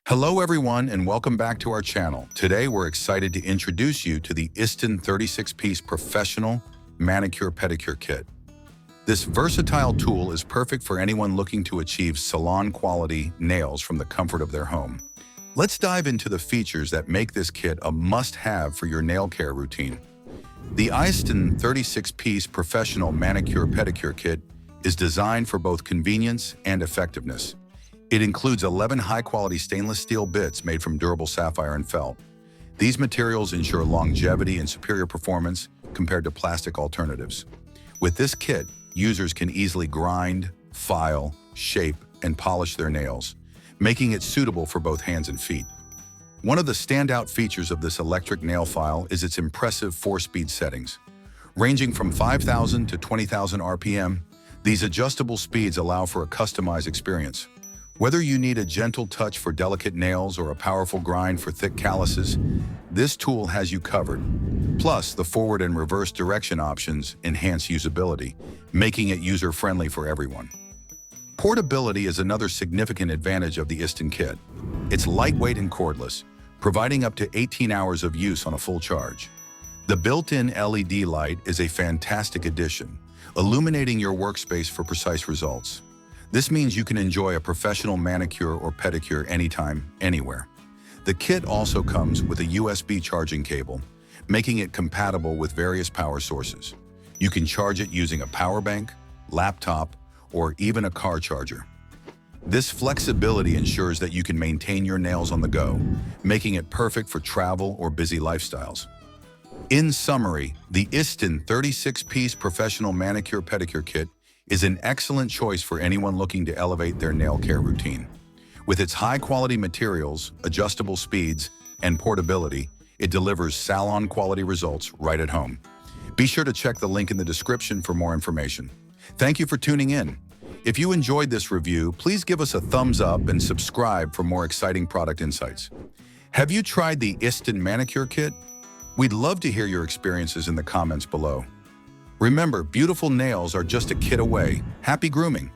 Hello everyone and welcome back to our channel. Today we're excited to introduce you to the ISTON 36-piece professional manicure pedicure kit. This versatile tool is perfect for anyone looking to achieve salon-quality nails from the comfort of their home. Let's dive into the features that make this kit a must-have for your nail care routine. The ISTON 36-piece professional manicure pedicure kit is designed for both convenience and effectiveness. It includes 11 high-quality stainless steel bits made from durable sapphire and felt. These materials ensure longevity and superior performance compared to plastic alternatives. With this kit, users can easily grind, file, shape, and polish their nails, making it suitable for both hands and feet. One of the standout features of this electric nail file is its impressive 4-speed settings. Ranging from 5,000 to 20,000 RPM, these adjustable speeds allow for a customized experience. Whether you need a gentle touch for delicate nails or a powerful grind for thick calluses, this tool has you covered. Plus, the forward and reverse direction options enhance usability, making it user-friendly for everyone. Portability is another significant advantage of the ISTON kit. It's lightweight and cordless, providing up to 18 hours of use on a full charge. The built-in LED light is a fantastic addition, illuminating your workspace for precise results. This means you can enjoy a professional manicure or pedicure anytime, anywhere. The kit also comes with a USB charging cable, making it compatible with various power sources. You can charge it using a power bank, laptop, or even a car charger. This flexibility ensures that you can maintain your nails on the go, making it perfect for travel or busy lifestyles. In summary, the ISTON 36-piece professional manicure pedicure kit is an excellent choice for anyone looking to elevate their nail care routine. With its high-quality materials, adjustable speeds, and portability, it delivers salon-quality results right at home. Be sure to check the link in the description for more information. Thank you for tuning in. If you enjoyed this review, please give us a thumbs up and subscribe for more exciting product insights. Have you tried the ISTON manicure kit? We'd love to hear your experiences in the comments below. Remember, beautiful nails are just a kit away. Happy grooming!